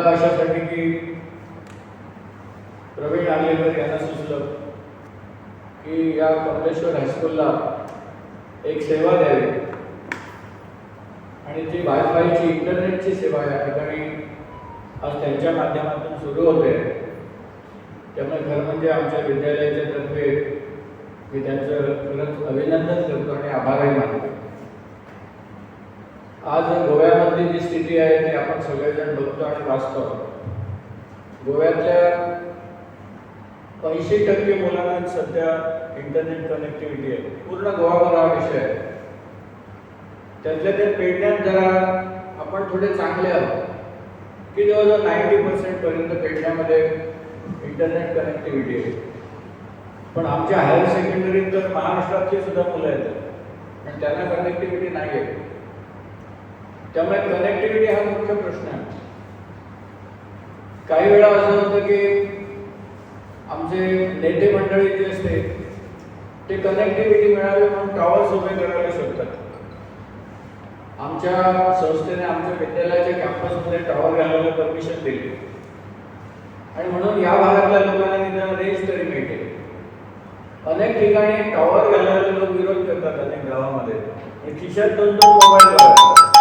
मला अशासाठी की प्रवीण आलेकर यांना सुचलं की या कमलेश्वर हायस्कूलला एक सेवा द्यावी आणि जी वायफायची इंटरनेटची सेवा या ठिकाणी आज त्यांच्या माध्यमातून सुरू होते. त्यामुळे खरं म्हणजे आमच्या विद्यालयाच्या तर्फे मी त्यांचं खरंच अभिनंदन करतो आणि आभारही मानतो. आज गोव्यामधली जी स्थिती आहे ती आपण सगळेजण बघतो आणि वाचतो. गोव्यातल्या 80% मुलांना सध्या इंटरनेट कनेक्टिव्हिटी आहे. पूर्ण गोवाभर हा विषय आहे. त्यातल्या त्या पेडण्यात जरा आपण थोडे चांगले आहोत की जवळजवळ 90% पर्यंत पेडण्यामध्ये इंटरनेट कनेक्टिव्हिटी आहे. पण आमच्या हायर सेकंडरीत तर महाराष्ट्रातली सुद्धा मुलं आहेत पण त्यांना कनेक्टिव्हिटी नाही आहे. त्यामुळे कनेक्टिव्हिटी हा मुख्य प्रश्न आहे. काही वेळा असं होतं की आमचे नेते मंडळी जे असते ते कनेक्टिव्हिटी मिळावी म्हणून टॉवर्स उभे करायला शोधतात. आमच्या संस्थेने आमच्या विद्यालयाच्या कॅम्पसमध्ये टॉवर घालायला परमिशन दिली आणि म्हणून या भागातल्या लोकांना निदान रेंज तरी मिळते. अनेक ठिकाणी टॉवर घालायला लोक विरोध करतात अनेक गावामध्ये. खिशात 2-2 मोबाईल लावतात.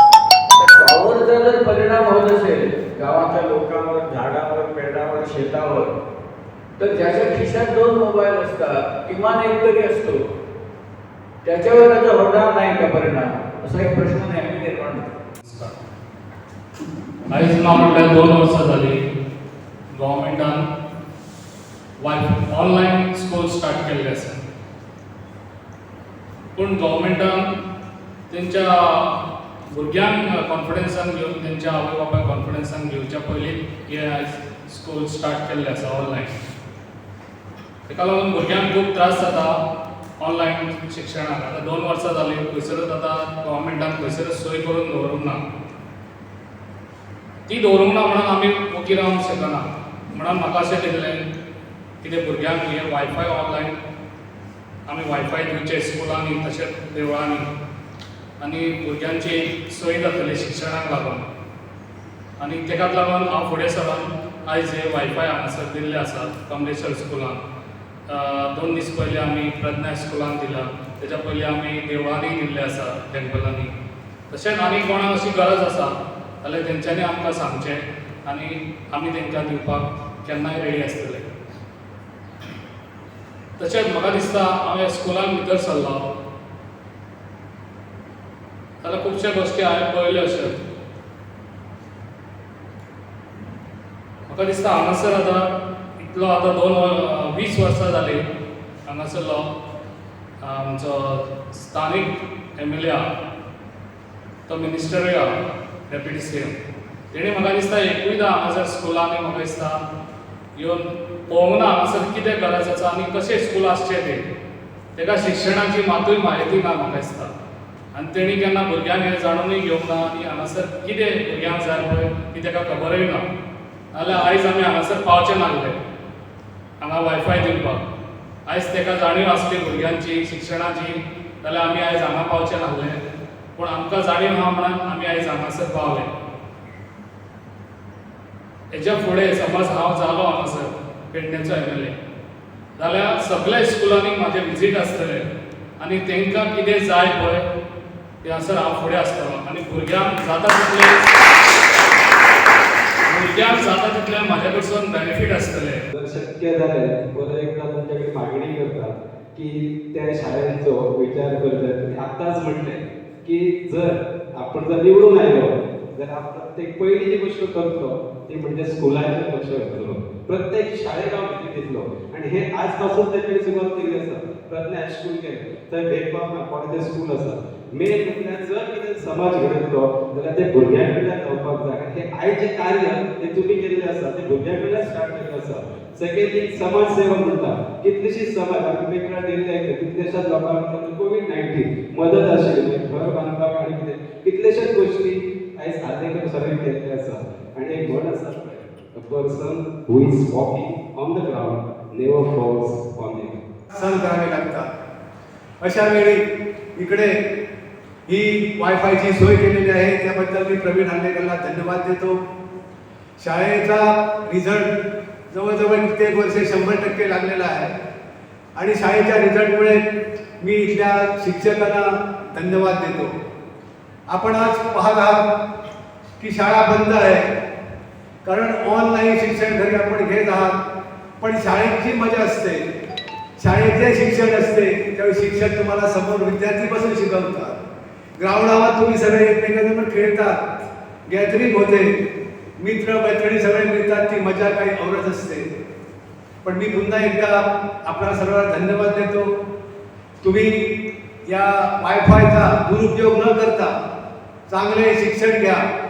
टॉवरचा जर परिणाम होत असेल गावाच्या लोकांवर, झाडावर, पेडावर, शेतावर, तर ज्याच्या खिशात 2 मोबाईल असतात किमान एक तरी असतो त्याच्यावर त्याचा होणार नाही का परिणाम, असा एक प्रश्न नेहमी निर्माण होतो. आयज म्हटल्यार 2 वर्सां जाली गव्हर्मेंटान ऑनलायन स्कूल स्टार्ट केल्ले आसा. पूण गव्हर्मेंटान तेंच्या भुरग्यांक कॉन्फिडन्सान घेवन तेंच्या आवय बापायक कॉन्फिडन्सान घेवच्या पयलीं हे आयज स्कूल स्टार्ट केल्ले आसा ऑनलायन. तेका लागून भुरग्यांक खूब त्रास जाता ऑनलायन शिक्षणाक. आतां 2 वर्सां जालीं खंयसरच आतां गव्हर्मेंटान खंयसरच सोय करून दवरूंक ना. ती दवरूंक ना म्हणून आमी मुकी रावंक शकना. म्हणून म्हाका अशें दिसलें कितें भुरग्यांक हे वायफाय ऑनलायन आमी वायफाय दिवचे स्कुलांनी तशेंच देवळांनी आनी भुरग्यांची सोय जातली शिक्षणाक लागून. आनी तेकाच लागून हांव फुडें सरून आयज हे वायफाय हांगासर दिल्ले आसात कमलेश्वर स्कुलान. 2 दीस पयलीं आमी प्रज्ञा स्कुलान दिला. तेच्या पयलीं आमी देवळांनी दिल्ले आसा टेंपलांनी. तशेंच आनी कोणाक अशी गरज आसा जाल्यार तेंच्यांनी आमकां सांगचें आनी आमी तेंकां दिवपाक केन्नाय रेडी आसतले. तशेंच म्हाका दिसता हांव ह्या स्कुलान भितर सरलो जाल्यार खुबश्या गोश्टी हांवें पळयल्यो अश्यो. म्हाका दिसता हांगासर आतां इतलो आतां 20 वर्सां जालीं हांगासरलो आमचो स्थानीक MLA आहा तो मिनिस्टरूय आहा डेप्युटी CM. तेणी म्हाका दिसता एकूयदां हांगासर स्कुलांनी म्हाका दिसता येवन पळोवंक ना हांगासर कितें गरज आसा आनी कशें स्कूल आसचें तें. तेका शिक्षणाची मातूय म्हायती ना म्हाका दिसता. आनी तेणी केन्ना भुरग्यांक हें जाणूनय घेवंक ना आनी हांगासर कितें भुरग्यांक जाय पळय ती तेका खबरूय ना. नाल्यार आयज आमी हांगासर पावचे नासले हांगा वायफाय दिवपाक. आयज तेका जाणीव आसली भुरग्यांची शिक्षणाची जाल्यार आमी आयज हांगा पावचे नासले. पूण आमकां जाणीव आहा म्हणून आमी आयज हांगासर पावले. हेच्या फुडें समज हांव जालो हांगासर पेडणेचो MLA जाल्यार सगळ्या स्कुलांनी म्हाजें विजीट आसतलें आनी तेंकां कितें जाय पळय ते हांगासर हांव फुडें आसतलो आनी भुरग्यांक जाता तितलें म्हाजे कडसून बेनिफीट आसतलें. जर शक्य जालें परत एकदा तुमचे कडेन मागणी करता की त्या शाळेचो विचार करतात. आणि आतांच म्हटलें की जर निवडून आयलो जाल्यार आपण प्रत्येक पहिली जी गोष्ट करतो ती म्हणजे स्कुलाचेर लक्ष घालतलो. प्रत्येक शाळेक हांव भेटी दितलो आणि हे आजपासून तेणी सुरवात केली आसा. प्रज्ञा हायस्कूल केलें थंय भेदभाव ना कोणाचें स्कूल आसा. मेन म्हटल्यार जर कितें समाज घडयतलो जाल्यार ते भुरग्यां कडल्यान जावपाक जाय. हे आयचें कार्य ते तुमी केल्लें आसा ते भुरग्यां कडल्यान स्टार्ट केल्लें आसा. सेकंड थिंग समाज सेवा म्हणटा कितलीशीच समाज आमी पेपरार दिल्ले कितलेशाच लोकांक कोविड-19 मदत आशिल्ली घर बांदपाक आनी कितें कितलेशेच गोश्टी आयज आर्देकर सरान केल्ले आसा. आनी एक म्हण आसा A person who is walking on the ground never falls on it. सहन करावे लागतात. अशा वेळी इकडे ही वायफायची सोय केलेली आहे त्याबद्दल मी प्रवीण आंबेकरला धन्यवाद देतो. शाळेचा रिझल्ट जवळजवळ कित्येक वर्षे 100% लागलेला आहे आणि शाळेच्या रिझल्टमुळे मी इथल्या शिक्षकांना धन्यवाद देतो. आपण आज पाहत आहात की शाळा बंद आहे, कारण ऑनलाईन शिक्षण घरी आपण घेत आहात. पण शाळेत जी मजा असते, शाळेत जे शिक्षण असते त्यावेळी शिक्षक तुम्हाला समोर विद्यार्थी बसून शिकवतात. ग्राउंडावर तुम्ही सगळे एकमेकांबरोबर खेळतात, गॅदरिंग होते, मित्र मैत्रिणी सगळे मिळतात, ती मजा काही औरच असते. पण मी पुन्हा एकदा आपल्याला सर्वांना धन्यवाद देतो. तुम्ही या वायफायचा दुरुपयोग न करता चांगले शिक्षण घ्या.